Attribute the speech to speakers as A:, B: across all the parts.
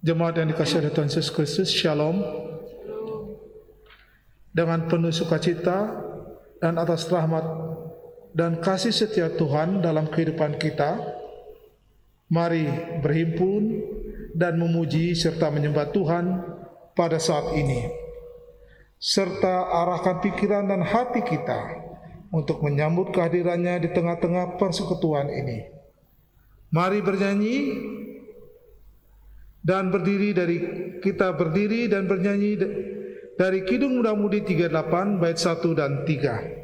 A: Jemaat yang dikasihi oleh Tuhan Yesus Kristus, Shalom. Dengan penuh sukacita dan atas rahmat dan kasih setia Tuhan dalam kehidupan kita, mari berhimpun dan memuji serta menyembah Tuhan pada saat ini, serta arahkan pikiran dan hati kita untuk menyambut kehadirannya di tengah-tengah persekutuan ini. Mari bernyanyi dan berdiri dan bernyanyi dari Kidung Muda-Mudi 38 bait 1 dan 3.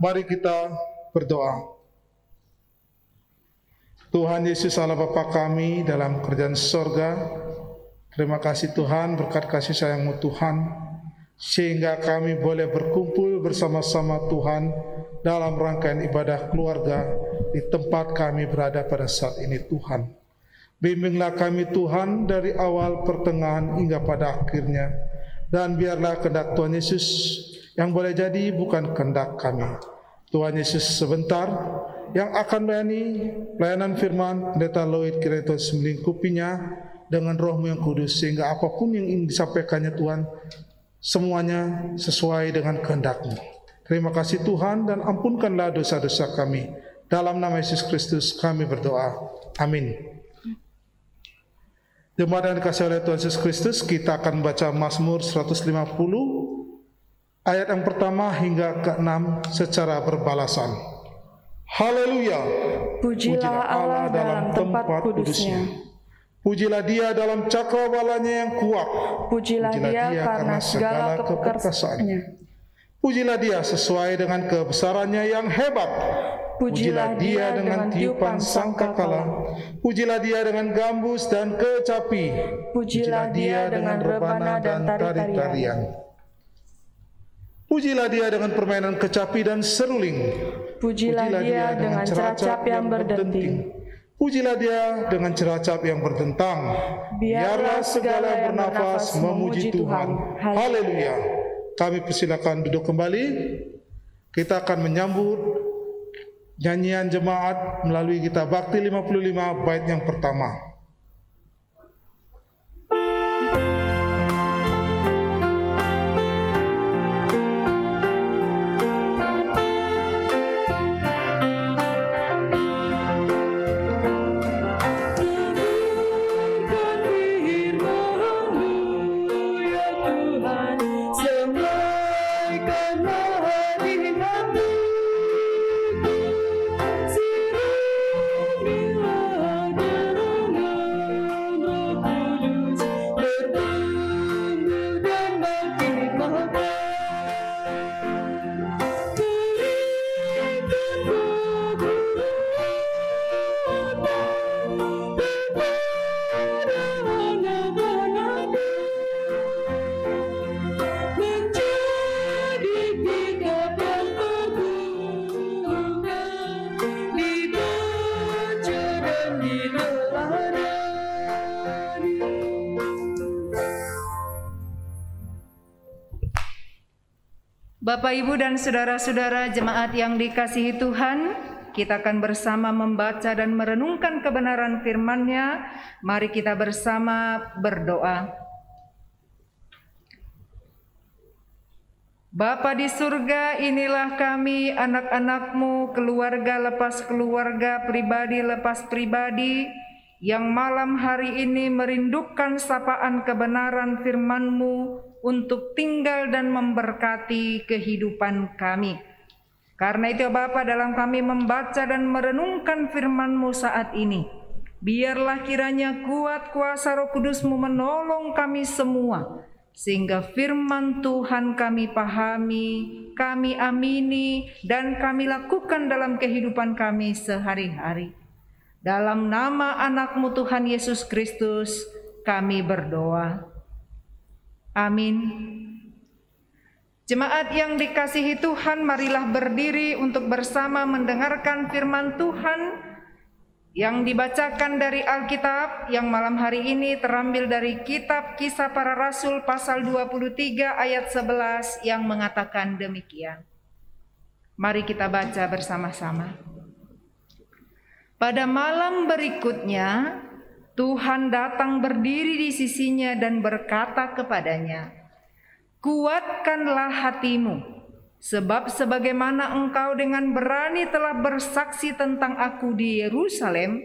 A: Mari kita berdoa. Tuhan Yesus Allah Bapa kami dalam kerajaan sorga, terima kasih Tuhan berkat kasih sayang-Mu Tuhan, sehingga kami boleh berkumpul bersama-sama Tuhan dalam rangkaian ibadah keluarga di tempat kami berada pada saat ini Tuhan. Bimbinglah kami Tuhan dari awal, pertengahan hingga pada akhirnya, dan biarlah kehendak Tuhan Yesus yang boleh jadi bukan kehendak kami. Tuhan Yesus sebentar yang akan melayani pelayanan firman, Pendeta Lloyd kiranya Tuhan melingkupinya dengan Roh-Mu yang kudus, sehingga apapun yang ingin disampaikannya Tuhan, semuanya sesuai dengan kehendak-Mu. Terima kasih Tuhan, dan ampunkanlah dosa-dosa kami. Dalam nama Yesus Kristus kami berdoa. Amin. Jemaat yang dikasihi oleh Tuhan Yesus Kristus, kita akan membaca Mazmur 150 ayat yang pertama hingga ke-6 secara berbalasan. Haleluya.
B: Pujilah Allah dalam tempat kudusnya.
A: Pujilah Dia dalam cakrawalanya yang kuat.
B: Pujilah Dia karena segala keperkasaannya.
A: Pujilah Dia sesuai dengan kebesarannya yang hebat. Pujilah Dia dengan tiupan sangkakala. Pujilah Dia dengan gambus dan kecapi.
B: Pujilah Dia dengan rebana dan tari-tarian.
A: Pujilah Dia dengan permainan kecapi dan seruling.
B: Pujilah Dia dengan ceracap yang berdenting.
A: Pujilah Dia dengan ceracap yang berdentang. Biarlah segala yang bernafas memuji Tuhan. Haleluya. Kami persilakan duduk kembali. Kita akan menyambut nyanyian jemaat melalui Gita Bakti 55 bait yang pertama.
C: Bapak, Ibu, dan saudara-saudara jemaat yang dikasihi Tuhan, kita akan bersama membaca dan merenungkan kebenaran firman-Nya. Mari kita bersama berdoa. Bapa di surga, inilah kami anak-anak-Mu, keluarga lepas keluarga, pribadi lepas pribadi, yang malam hari ini merindukan sapaan kebenaran firman-Mu untuk tinggal dan memberkati kehidupan kami. Karena itu Bapa, dalam kami membaca dan merenungkan firman-Mu saat ini, biarlah kiranya kuat kuasa Roh Kudus-Mu menolong kami semua, sehingga firman Tuhan kami pahami, kami amini, dan kami lakukan dalam kehidupan kami sehari-hari. Dalam nama anak-Mu Tuhan Yesus Kristus kami berdoa. Amin. Jemaat yang dikasihi Tuhan, marilah berdiri untuk bersama mendengarkan firman Tuhan yang dibacakan dari Alkitab, yang malam hari ini terambil dari kitab Kisah Para Rasul pasal 23 ayat 11 yang mengatakan demikian. Mari kita baca bersama-sama. Pada malam berikutnya, Tuhan datang berdiri di sisinya dan berkata kepadanya, "Kuatkanlah hatimu, sebab sebagaimana engkau dengan berani telah bersaksi tentang aku di Yerusalem,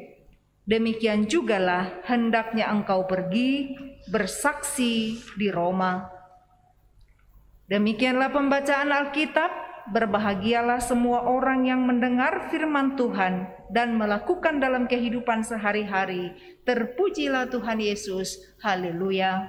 C: demikian jugalah hendaknya engkau pergi bersaksi di Roma." Demikianlah pembacaan Alkitab. Berbahagialah semua orang yang mendengar firman Tuhan dan melakukan dalam kehidupan sehari-hari. Terpujilah Tuhan Yesus. Haleluya.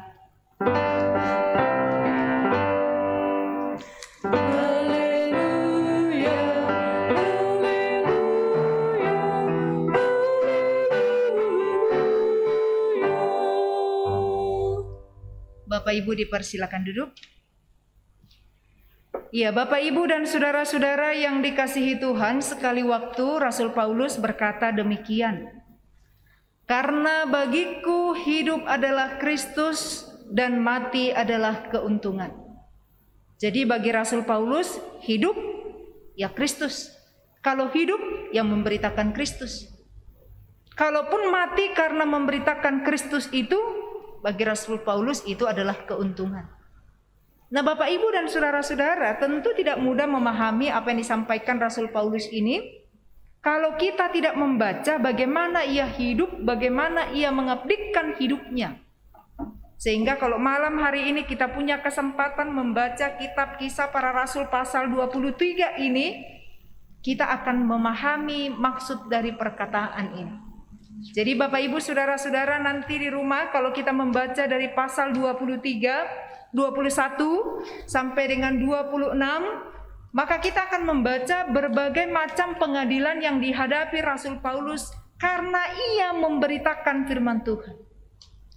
C: Bapak Ibu dipersilakan duduk. Ya, Bapak Ibu dan saudara-saudara yang dikasihi Tuhan, sekali waktu Rasul Paulus berkata demikian. Karena bagiku hidup adalah Kristus dan mati adalah keuntungan. Jadi bagi Rasul Paulus, hidup ya Kristus. Kalau hidup yang memberitakan Kristus. Kalaupun mati karena memberitakan Kristus itu, bagi Rasul Paulus itu adalah keuntungan. Nah, Bapak Ibu dan saudara-saudara, tentu tidak mudah memahami apa yang disampaikan Rasul Paulus ini kalau kita tidak membaca bagaimana ia hidup, bagaimana ia mengabdikan hidupnya. Sehingga kalau malam hari ini kita punya kesempatan membaca kitab Kisah Para Rasul pasal 23 ini, kita akan memahami maksud dari perkataan ini. Jadi Bapak Ibu saudara-saudara, nanti di rumah kalau kita membaca dari pasal 23, 21 sampai dengan 26, maka kita akan membaca berbagai macam pengadilan yang dihadapi Rasul Paulus karena ia memberitakan firman Tuhan.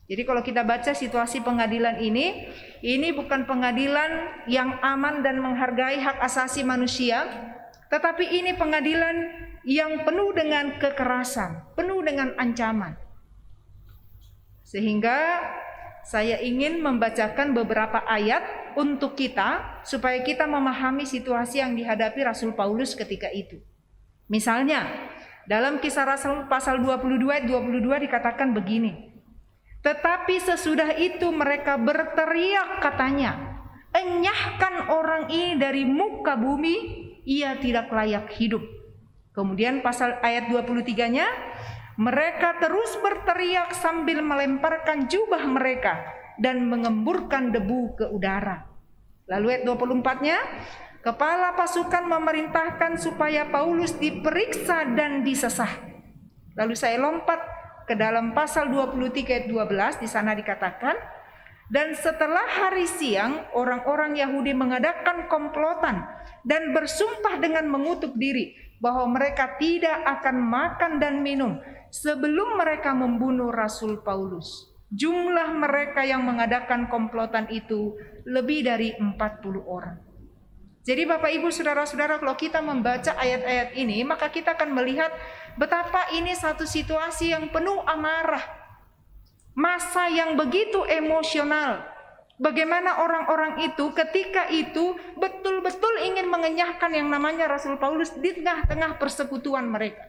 C: Jadi kalau kita baca situasi pengadilan ini bukan pengadilan yang aman dan menghargai hak asasi manusia, tetapi ini pengadilan yang penuh dengan kekerasan, penuh dengan ancaman. Sehingga saya ingin membacakan beberapa ayat untuk kita supaya kita memahami situasi yang dihadapi Rasul Paulus ketika itu. Misalnya, dalam Kisah Rasul pasal 22 ayat 22 dikatakan begini. Tetapi sesudah itu mereka berteriak katanya, "Enyahkan orang ini dari muka bumi, ia tidak layak hidup." Kemudian pasal ayat 23-nya, mereka terus berteriak sambil melemparkan jubah mereka dan mengemburkan debu ke udara. Lalu ayat 24-nya, kepala pasukan memerintahkan supaya Paulus diperiksa dan disesah. Lalu saya lompat ke dalam pasal 23 ayat 12, di sana dikatakan, dan setelah hari siang orang-orang Yahudi mengadakan komplotan dan bersumpah dengan mengutuk diri bahwa mereka tidak akan makan dan minum sebelum mereka membunuh Rasul Paulus. Jumlah mereka yang mengadakan komplotan itu lebih dari 40 orang. Jadi Bapak Ibu saudara-saudara, kalau kita membaca ayat-ayat ini, maka kita akan melihat betapa ini satu situasi yang penuh amarah. Masa yang begitu emosional, Bagaimana orang-orang itu ketika itu betul-betul ingin mengenyahkan yang namanya Rasul Paulus di tengah-tengah persekutuan mereka.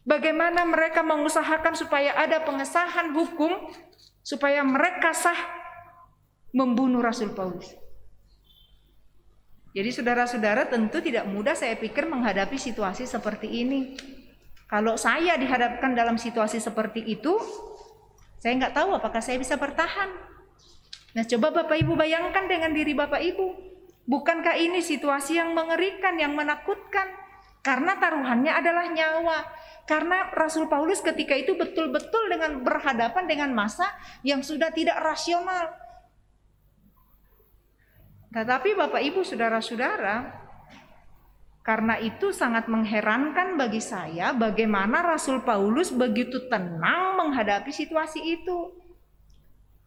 C: Bagaimana mereka mengusahakan supaya ada pengesahan hukum supaya mereka sah membunuh Rasul Paulus. Jadi saudara-saudara, tentu tidak mudah saya pikir menghadapi situasi seperti ini. Kalau saya dihadapkan dalam situasi seperti itu, saya nggak tahu apakah saya bisa bertahan. Nah, coba Bapak Ibu bayangkan dengan diri Bapak Ibu. Bukankah ini situasi yang mengerikan, yang menakutkan? Karena taruhannya adalah nyawa. Karena Rasul Paulus ketika itu betul-betul dengan berhadapan dengan massa yang sudah tidak rasional. Tetapi Bapak Ibu, saudara-saudara, karena itu sangat mengherankan bagi saya bagaimana Rasul Paulus begitu tenang menghadapi situasi itu.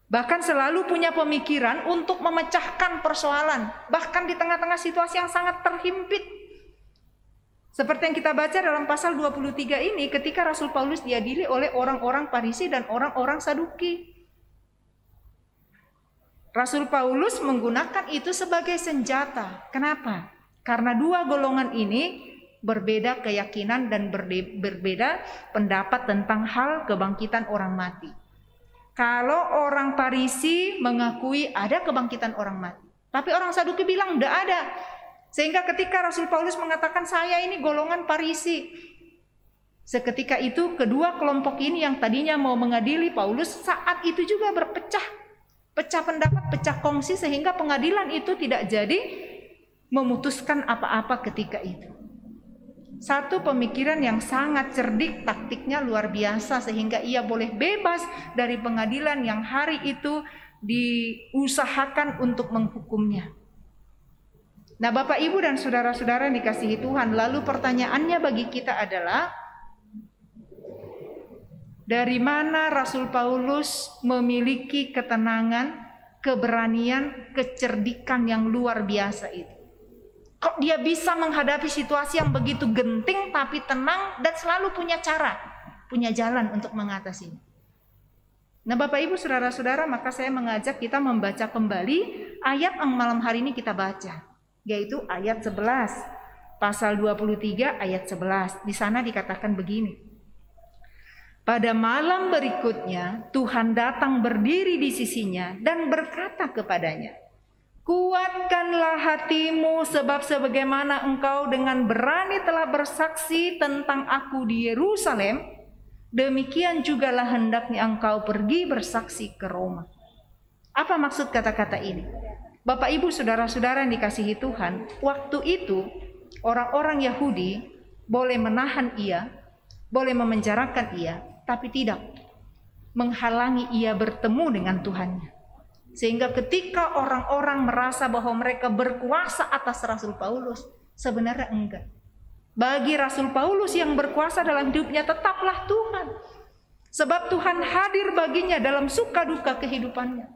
C: Bahkan selalu punya pemikiran untuk memecahkan persoalan, bahkan di tengah-tengah situasi yang sangat terhimpit. Seperti yang kita baca dalam pasal 23 ini, ketika Rasul Paulus diadili oleh orang-orang Farisi dan orang-orang Saduki. Rasul Paulus menggunakan itu sebagai senjata. Kenapa? Karena dua golongan ini berbeda keyakinan dan berbeda pendapat tentang hal kebangkitan orang mati. Kalau orang Farisi mengakui ada kebangkitan orang mati, tapi orang Saduki bilang tidak ada. Sehingga ketika Rasul Paulus mengatakan saya ini golongan Farisi, seketika itu kedua kelompok ini yang tadinya mau mengadili Paulus saat itu juga pecah pendapat, pecah kongsi, sehingga pengadilan itu tidak jadi memutuskan apa-apa ketika itu. Satu pemikiran yang sangat cerdik, taktiknya luar biasa, sehingga ia boleh bebas dari pengadilan yang hari itu diusahakan untuk menghukumnya. Nah, Bapak Ibu dan saudara-saudara yang dikasihi Tuhan, lalu pertanyaannya bagi kita adalah, dari mana Rasul Paulus memiliki ketenangan, keberanian, kecerdikan yang luar biasa itu? Kok dia bisa menghadapi situasi yang begitu genting tapi tenang dan selalu punya cara, punya jalan untuk mengatasinya. Nah, Bapak Ibu saudara-saudara, maka saya mengajak kita membaca kembali ayat yang malam hari ini kita baca, yaitu ayat 11, pasal 23 ayat 11. Di sana dikatakan begini. Pada malam berikutnya Tuhan datang berdiri di sisinya dan berkata kepadanya, kuatkanlah hatimu, sebab sebagaimana engkau dengan berani telah bersaksi tentang aku di Yerusalem, demikian jugalah hendaknya engkau pergi bersaksi ke Roma. Apa maksud kata-kata ini? Bapak Ibu saudara-saudara yang dikasihi Tuhan, waktu itu orang-orang Yahudi boleh menahan ia, boleh memenjarakan ia, tapi tidak menghalangi ia bertemu dengan Tuhannya. Sehingga ketika orang-orang merasa bahwa mereka berkuasa atas Rasul Paulus, sebenarnya enggak. Bagi Rasul Paulus yang berkuasa dalam hidupnya tetaplah Tuhan. Sebab Tuhan hadir baginya dalam suka duka kehidupannya.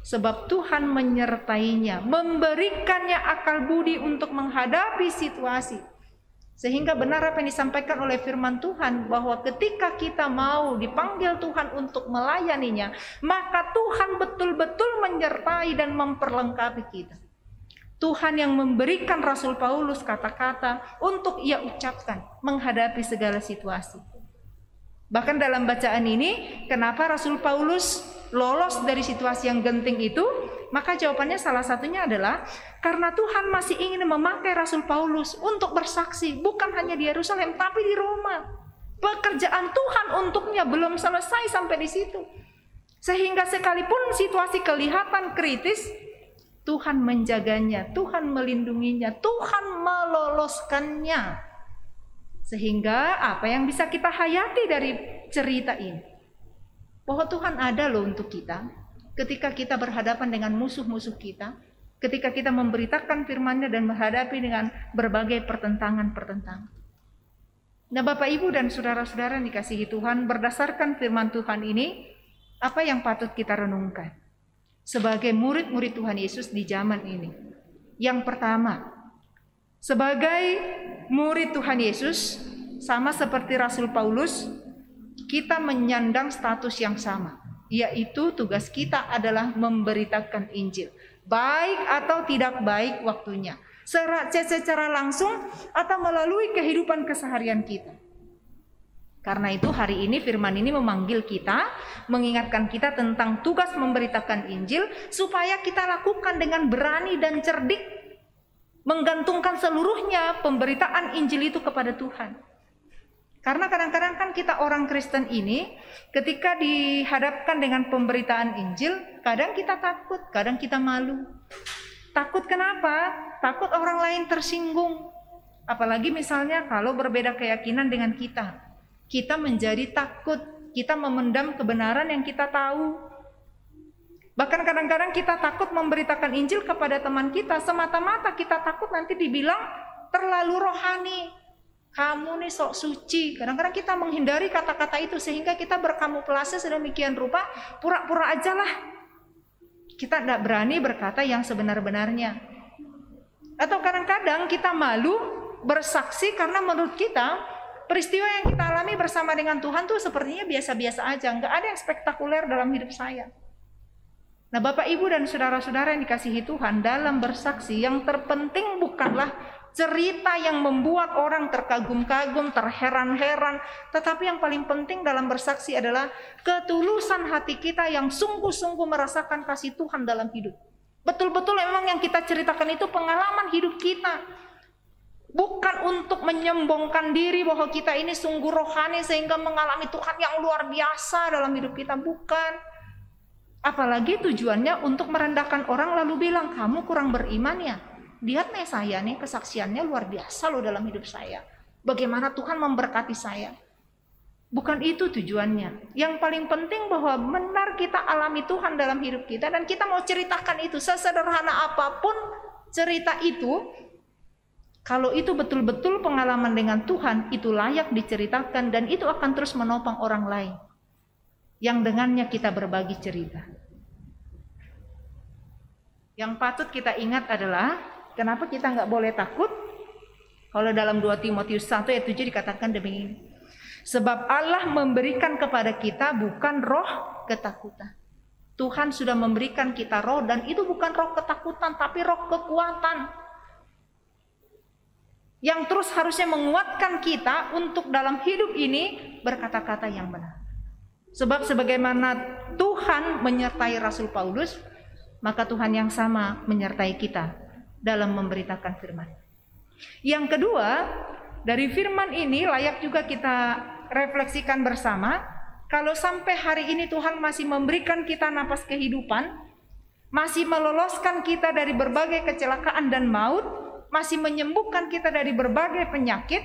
C: Sebab Tuhan menyertainya, memberikannya akal budi untuk menghadapi situasi. Sehingga benar apa yang disampaikan oleh firman Tuhan, bahwa ketika kita mau dipanggil Tuhan untuk melayaninya, maka Tuhan betul-betul menyertai dan memperlengkapi kita. Tuhan yang memberikan Rasul Paulus kata-kata untuk ia ucapkan menghadapi segala situasi. Bahkan dalam bacaan ini, kenapa Rasul Paulus lolos dari situasi yang genting itu? Maka jawabannya salah satunya adalah karena Tuhan masih ingin memakai Rasul Paulus untuk bersaksi, bukan hanya di Yerusalem tapi di Roma. Pekerjaan Tuhan untuknya belum selesai sampai di situ. Sehingga sekalipun situasi kelihatan kritis, Tuhan menjaganya, Tuhan melindunginya, Tuhan meloloskannya. Sehingga apa yang bisa kita hayati dari cerita ini? Bahwa Tuhan ada loh untuk kita. Ketika kita berhadapan dengan musuh-musuh kita, ketika kita memberitakan firman-Nya dan menghadapi dengan berbagai pertentangan-pertentangan. Nah, Bapak Ibu dan saudara-saudara yang dikasihi Tuhan, berdasarkan firman Tuhan ini, apa yang patut kita renungkan sebagai murid-murid Tuhan Yesus di zaman ini? Yang pertama, sebagai murid Tuhan Yesus, sama seperti Rasul Paulus, kita menyandang status yang sama. yaitu tugas kita adalah memberitakan Injil, baik atau tidak baik waktunya, secara langsung atau melalui kehidupan keseharian kita. Karena itu hari ini firman ini memanggil kita, mengingatkan kita tentang tugas memberitakan Injil, supaya kita lakukan dengan berani dan cerdik, menggantungkan seluruhnya pemberitaan Injil itu kepada Tuhan. Karena kadang-kadang kan kita orang Kristen ini, ketika dihadapkan dengan pemberitaan Injil, kadang kita takut, kadang kita malu. Takut kenapa? Takut orang lain tersinggung. Apalagi misalnya kalau berbeda keyakinan dengan kita. Kita menjadi takut, kita memendam kebenaran yang kita tahu. Bahkan kadang-kadang kita takut memberitakan Injil kepada teman kita, semata-mata kita takut nanti dibilang terlalu rohani. Kamu nih sok suci. Kadang-kadang kita menghindari kata-kata itu sehingga kita berkamuflase sedemikian rupa, pura-pura aja lah. Kita tidak berani berkata yang sebenar-benarnya. Atau kadang-kadang kita malu bersaksi karena menurut kita peristiwa yang kita alami bersama dengan Tuhan tuh sepertinya biasa-biasa aja, nggak ada yang spektakuler dalam hidup saya. Nah, Bapak, Ibu, dan saudara-saudara yang dikasihi Tuhan, dalam bersaksi yang terpenting bukanlah cerita yang membuat orang terkagum-kagum, terheran-heran, tetapi yang paling penting dalam bersaksi adalah ketulusan hati kita yang sungguh-sungguh merasakan kasih Tuhan dalam hidup. Betul-betul memang yang kita ceritakan itu pengalaman hidup kita. Bukan untuk menyombongkan diri bahwa kita ini sungguh rohani sehingga mengalami Tuhan yang luar biasa dalam hidup kita. Bukan. Apalagi tujuannya untuk merendahkan orang lalu bilang, kamu kurang beriman ya. Lihat nih saya nih, kesaksiannya luar biasa loh dalam hidup saya. Bagaimana Tuhan memberkati saya. Bukan itu tujuannya. Yang paling penting bahwa benar kita alami Tuhan dalam hidup kita. Dan kita mau ceritakan itu sesederhana apapun cerita itu. Kalau itu betul-betul pengalaman dengan Tuhan, itu layak diceritakan dan itu akan terus menopang orang lain yang dengannya kita berbagi cerita. Yang patut kita ingat adalah kenapa kita nggak boleh takut. Kalau dalam 2 Timotius 1 ayat 7 dikatakan demikian. Sebab Allah memberikan kepada kita bukan roh ketakutan. Tuhan sudah memberikan kita roh dan itu bukan roh ketakutan tapi roh kekuatan. Yang terus harusnya menguatkan kita untuk dalam hidup ini berkata-kata yang benar. Sebab sebagaimana Tuhan menyertai Rasul Paulus, maka Tuhan yang sama menyertai kita dalam memberitakan firman. Yang kedua, dari firman ini layak juga kita refleksikan bersama. Kalau sampai hari ini Tuhan masih memberikan kita napas kehidupan, masih meloloskan kita dari berbagai kecelakaan dan maut, masih menyembuhkan kita dari berbagai penyakit,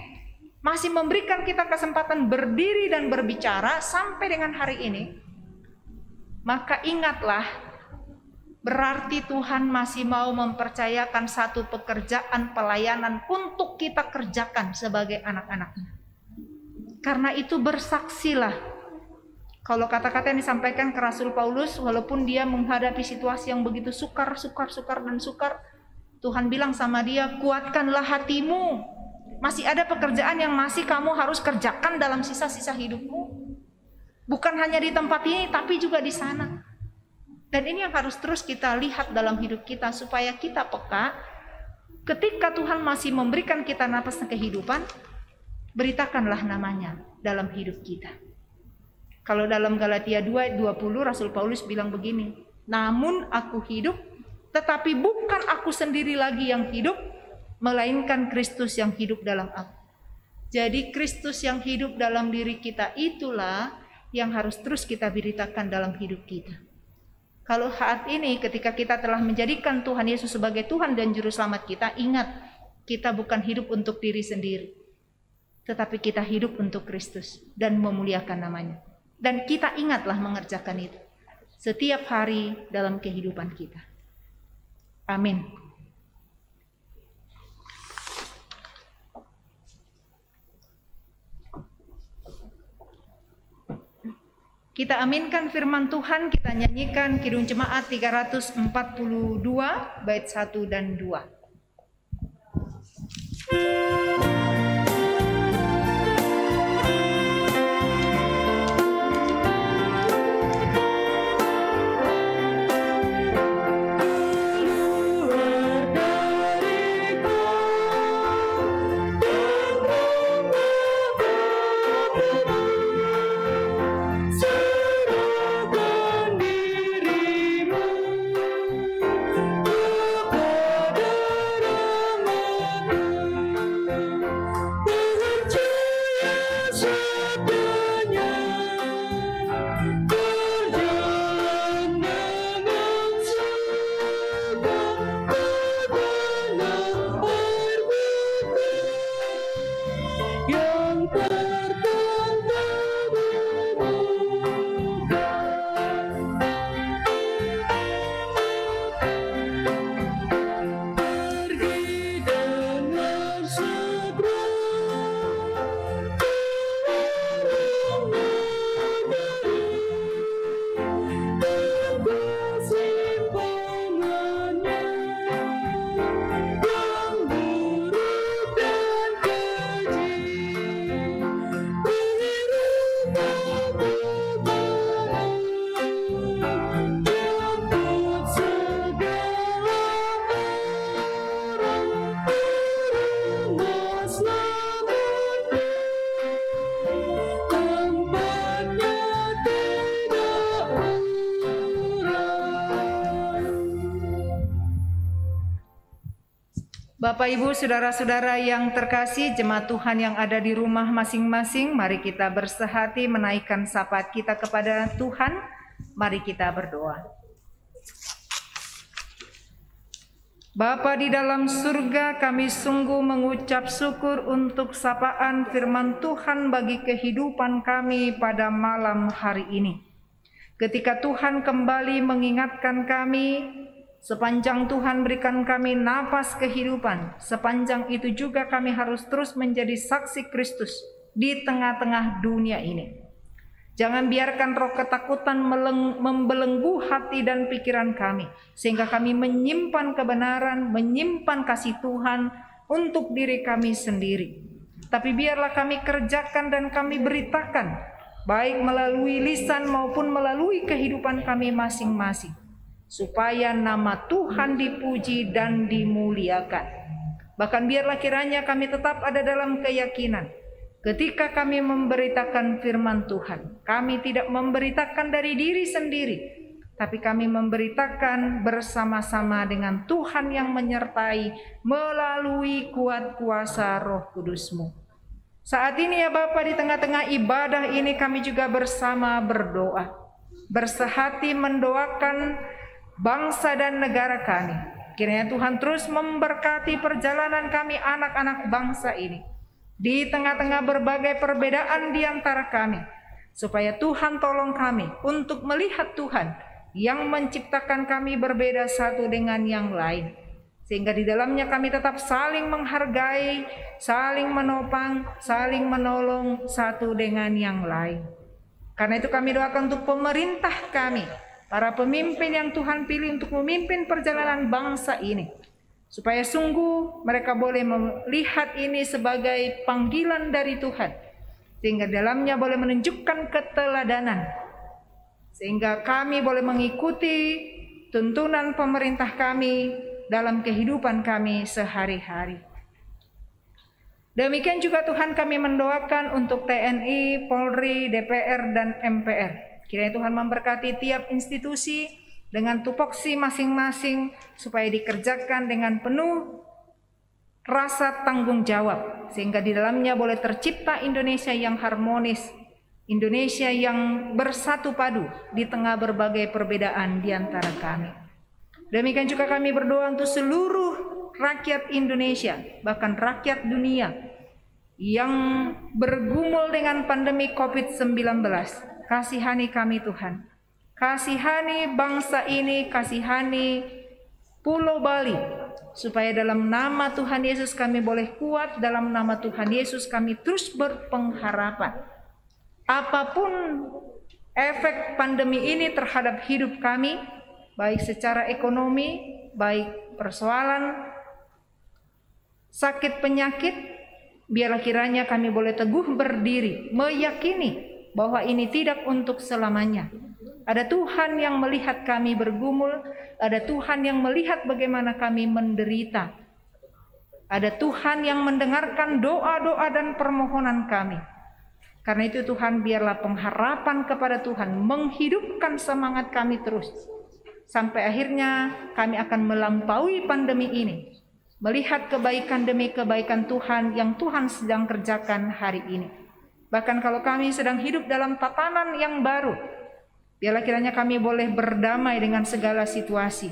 C: masih memberikan kita kesempatan berdiri dan berbicara sampai dengan hari ini, maka ingatlah, berarti Tuhan masih mau mempercayakan satu pekerjaan pelayanan untuk kita kerjakan sebagai anak-anaknya. Karena itu bersaksilah. Kalau kata-kata yang disampaikan ke Rasul Paulus, walaupun dia menghadapi situasi yang begitu sukar, Tuhan bilang sama dia, kuatkanlah hatimu. Masih ada pekerjaan yang masih kamu harus kerjakan dalam sisa-sisa hidupmu. Bukan hanya di tempat ini, tapi juga di sana. Dan ini yang harus terus kita lihat dalam hidup kita, supaya kita peka. Ketika Tuhan masih memberikan kita napas kehidupan, beritakanlah namanya dalam hidup kita. Kalau dalam Galatia 2:20 Rasul Paulus bilang begini, namun aku hidup, tetapi bukan aku sendiri lagi yang hidup, melainkan Kristus yang hidup dalam aku. Jadi Kristus yang hidup dalam diri kita itulah yang harus terus kita beritakan dalam hidup kita. Kalau saat ini ketika kita telah menjadikan Tuhan Yesus sebagai Tuhan dan Juru Selamat kita, ingat, kita bukan hidup untuk diri sendiri, tetapi kita hidup untuk Kristus dan memuliakan namanya. Dan kita ingatlah mengerjakan itu setiap hari dalam kehidupan kita. Amin. Kita aminkan firman Tuhan, kita nyanyikan Kidung Jemaat 342 bait 1 dan 2. Bapak, Ibu, saudara-saudara yang terkasih, jemaat Tuhan yang ada di rumah masing-masing, mari kita bersehati menaikkan syafaat kita kepada Tuhan. Mari kita berdoa. Bapa di dalam surga, kami sungguh mengucap syukur untuk sapaan firman Tuhan bagi kehidupan kami pada malam hari ini. Ketika Tuhan kembali mengingatkan kami, sepanjang Tuhan berikan kami nafas kehidupan, sepanjang itu juga kami harus terus menjadi saksi Kristus di tengah-tengah dunia ini. Jangan biarkan roh ketakutan membelenggu hati dan pikiran kami, sehingga kami menyimpan kebenaran, menyimpan kasih Tuhan untuk diri kami sendiri. Tapi biarlah kami kerjakan dan kami beritakan, baik melalui lisan maupun melalui kehidupan kami masing-masing, supaya nama Tuhan dipuji dan dimuliakan. Bahkan biarlah kiranya kami tetap ada dalam keyakinan, ketika kami memberitakan firman Tuhan, kami tidak memberitakan dari diri sendiri, tapi kami memberitakan bersama-sama dengan Tuhan yang menyertai melalui kuat kuasa Roh Kudus-Mu. Saat ini ya Bapa, di tengah-tengah ibadah ini kami juga bersama berdoa, bersehati mendoakan bangsa dan negara kami. Kiranya Tuhan terus memberkati perjalanan kami anak-anak bangsa ini, di tengah-tengah berbagai perbedaan di antara kami, supaya Tuhan tolong kami untuk melihat Tuhan yang menciptakan kami berbeda satu dengan yang lain, sehingga di dalamnya kami tetap saling menghargai, saling menopang, saling menolong satu dengan yang lain. Karena itu kami doakan untuk pemerintah kami, para pemimpin yang Tuhan pilih untuk memimpin perjalanan bangsa ini, supaya sungguh mereka boleh melihat ini sebagai panggilan dari Tuhan, sehingga dalamnya boleh menunjukkan keteladanan, sehingga kami boleh mengikuti tuntunan pemerintah kami dalam kehidupan kami sehari-hari. Demikian juga Tuhan kami mendoakan untuk TNI, Polri, DPR, dan MPR. Kiranya Tuhan memberkati tiap institusi dengan tupoksi masing-masing, supaya dikerjakan dengan penuh rasa tanggung jawab, sehingga di dalamnya boleh tercipta Indonesia yang harmonis, Indonesia yang bersatu padu di tengah berbagai perbedaan di antara kami. Demikian juga kami berdoa untuk seluruh rakyat Indonesia, bahkan rakyat dunia yang bergumul dengan pandemi COVID-19. Kasihani kami Tuhan, kasihani bangsa ini, kasihani Pulau Bali, supaya dalam nama Tuhan Yesus kami boleh kuat, dalam nama Tuhan Yesus kami terus berpengharapan. Apapun efek pandemi ini terhadap hidup kami, baik secara ekonomi, baik persoalan sakit penyakit, biarlah kiranya kami boleh teguh berdiri, meyakini bahwa ini tidak untuk selamanya. Ada Tuhan yang melihat kami bergumul, ada Tuhan yang melihat bagaimana kami menderita, ada Tuhan yang mendengarkan doa-doa dan permohonan kami. Karena itu Tuhan, biarlah pengharapan kepada Tuhan menghidupkan semangat kami terus, sampai akhirnya kami akan melampaui pandemi ini, melihat kebaikan demi kebaikan Tuhan yang Tuhan sedang kerjakan hari ini. Bahkan kalau kami sedang hidup dalam tatanan yang baru, biarlah kiranya kami boleh berdamai dengan segala situasi,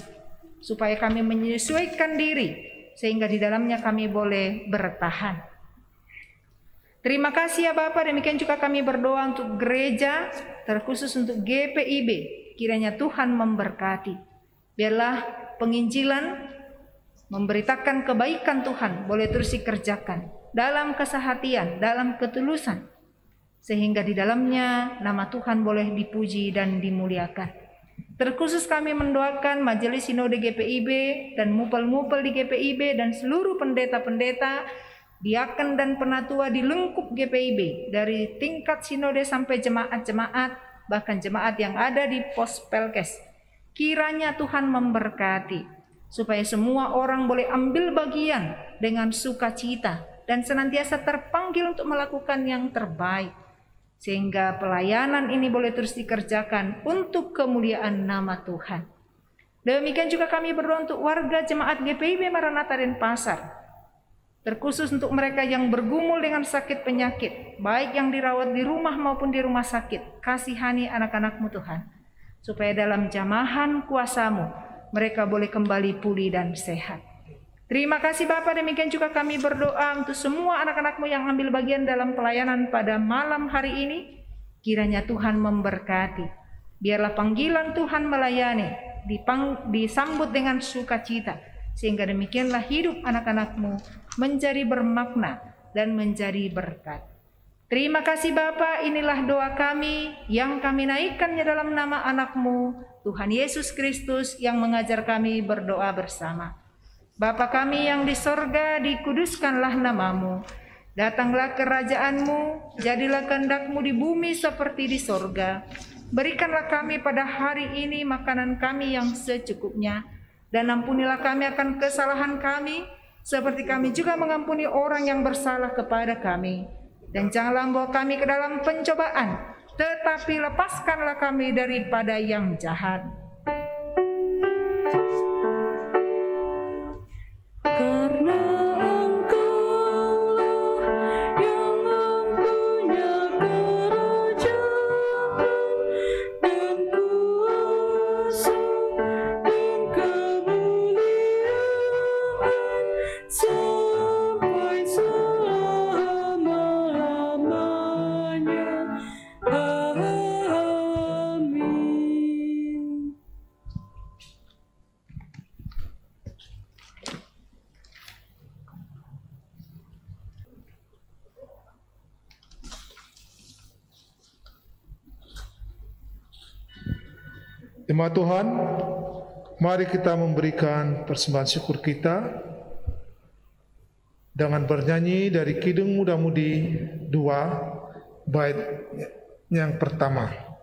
C: supaya kami menyesuaikan diri, sehingga di dalamnya kami boleh bertahan. Terima kasih ya Bapak. Demikian juga kami berdoa untuk gereja, terkhusus untuk GPIB. Kiranya Tuhan memberkati. Biarlah penginjilan, memberitakan kebaikan Tuhan boleh terus dikerjakan dalam kesehatian, dalam ketulusan, sehingga di dalamnya nama Tuhan boleh dipuji dan dimuliakan. Terkhusus kami mendoakan Majelis Sinode GPIB dan mupel-mupel di GPIB dan seluruh pendeta-pendeta, diaken dan penatua di lengkup GPIB, dari tingkat sinode sampai jemaat-jemaat, bahkan jemaat yang ada di pos Pelkes. Kiranya Tuhan memberkati, supaya semua orang boleh ambil bagian dengan sukacita dan senantiasa terpanggil untuk melakukan yang terbaik, sehingga pelayanan ini boleh terus dikerjakan untuk kemuliaan nama Tuhan. Demikian juga kami berdoa untuk warga jemaat GPIB Maranatha Denpasar, terkhusus untuk mereka yang bergumul dengan sakit penyakit, baik yang dirawat di rumah maupun di rumah sakit. Kasihani anak-anak-Mu Tuhan, supaya dalam jamahan kuasa-Mu mereka boleh kembali pulih dan sehat. Terima kasih Bapa. Demikian juga kami berdoa untuk semua anak-anak-Mu yang ambil bagian dalam pelayanan pada malam hari ini. Kiranya Tuhan memberkati. Biarlah panggilan Tuhan melayani disambut dengan sukacita, sehingga demikianlah hidup anak-anak-Mu menjadi bermakna dan menjadi berkat. Terima kasih Bapa. Inilah doa kami yang kami naikkannya dalam nama anak-Mu Tuhan Yesus Kristus yang mengajar kami berdoa bersama. Bapa kami yang di sorga, dikuduskanlah nama-Mu. Datanglah kerajaan-Mu, jadilah kehendak-Mu di bumi seperti di sorga. Berikanlah kami pada hari ini makanan kami yang secukupnya, dan ampunilah kami akan kesalahan kami, seperti kami juga mengampuni orang yang bersalah kepada kami. Dan janganlah membawa kami ke dalam pencobaan, tetapi lepaskanlah kami daripada yang jahat.
B: Karena Engkaulah yang mempunyai kerajaan dan kuasa dan kemuliaan sampai selama-lamanya. Amin.
A: Jemaat Tuhan, mari kita memberikan persembahan syukur kita dengan bernyanyi dari Kidung Muda-Mudi 2, bait yang pertama.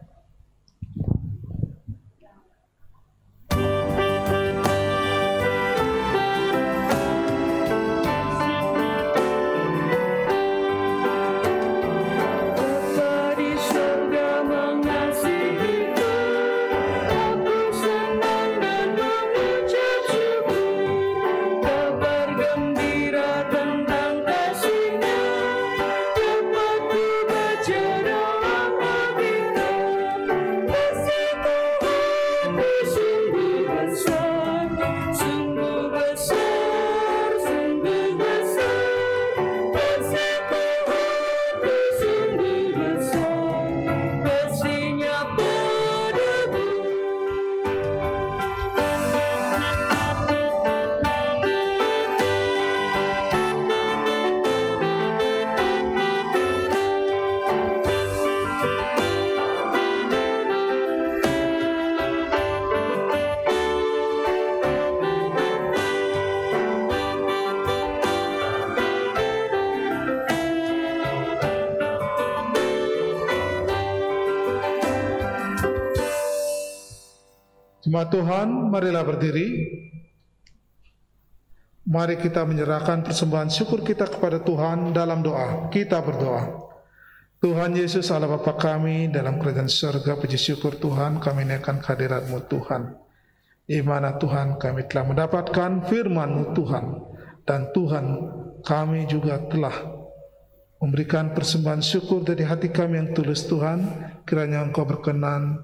A: Jemaat Tuhan, marilah berdiri. Mari kita menyerahkan persembahan syukur kita kepada Tuhan dalam doa. Kita berdoa. Tuhan Yesus Allah Bapa kami, dalam kerajaan surga, puji syukur Tuhan, kami naikkan kehadirat-Mu Tuhan, di mana Tuhan kami telah mendapatkan firman-Mu Tuhan, dan Tuhan kami juga telah memberikan persembahan syukur dari hati kami yang tulus Tuhan. Kiranya Engkau berkenan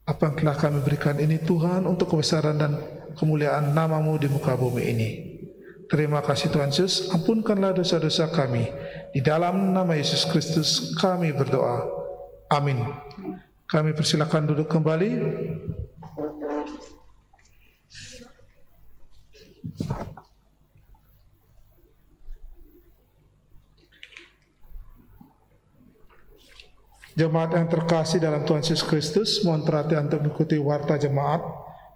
A: apa yang telah kami berikan ini Tuhan untuk kebesaran dan kemuliaan nama-Mu di muka bumi ini. Terima kasih Tuhan Yesus, ampunkanlah dosa-dosa kami. Di dalam nama Yesus Kristus kami berdoa. Amin. Kami persilakan duduk kembali. Jemaat yang terkasih dalam Tuhan Yesus Kristus, mohon perhatian untuk mengikuti warta jemaat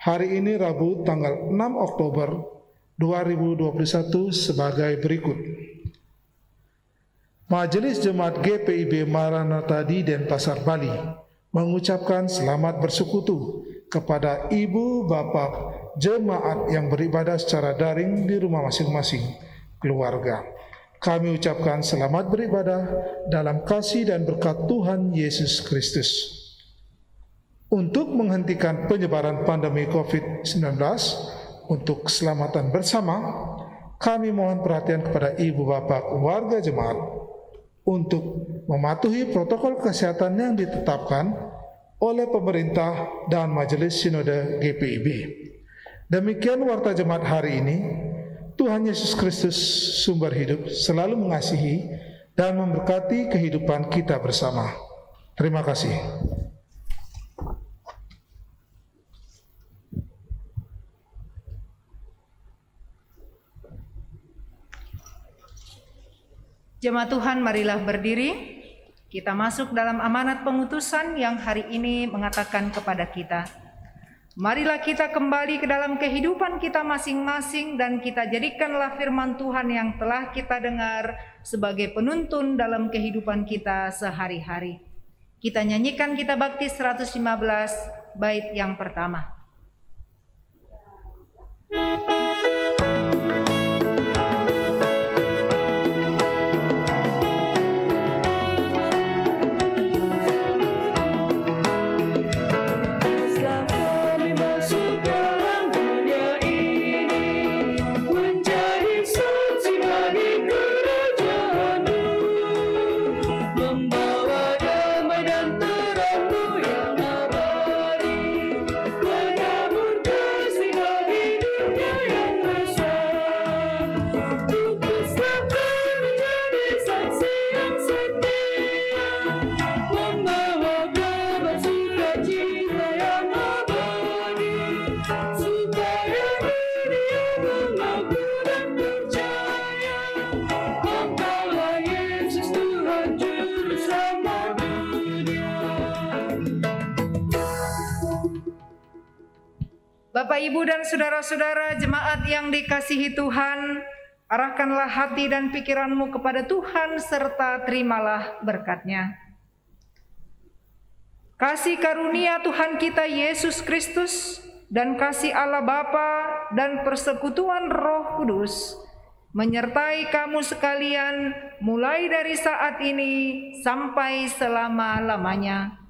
A: hari ini Rabu tanggal 6 Oktober 2021 sebagai berikut. Majelis Jemaat GPIB Maranatha di Denpasar, Bali mengucapkan selamat bersekutu kepada ibu bapak jemaat yang beribadah secara daring di rumah masing-masing keluarga. Kami ucapkan selamat beribadah dalam kasih dan berkat Tuhan Yesus Kristus. untuk menghentikan penyebaran pandemi COVID-19 untuk keselamatan bersama, kami mohon perhatian kepada ibu bapak warga jemaat untuk mematuhi protokol kesehatan yang ditetapkan oleh pemerintah dan Majelis Sinode GPIB. Demikian warta jemaat hari ini. Tuhan Yesus Kristus sumber hidup selalu mengasihi dan memberkati kehidupan kita bersama. Terima kasih.
C: Jemaat Tuhan, marilah berdiri. Kita masuk dalam amanat pengutusan yang hari ini mengatakan kepada kita, marilah kita kembali ke dalam kehidupan kita masing-masing dan kita jadikanlah firman Tuhan yang telah kita dengar sebagai penuntun dalam kehidupan kita sehari-hari. Kita nyanyikan Kitab Bakti 115 bait yang pertama. Bapak, Ibu, dan saudara-saudara jemaat yang dikasihi Tuhan, arahkanlah hati dan pikiranmu kepada Tuhan serta terimalah berkat-Nya. Kasih karunia Tuhan kita Yesus Kristus dan kasih Allah Bapa dan persekutuan Roh Kudus menyertai kamu sekalian mulai dari saat ini sampai selama-lamanya.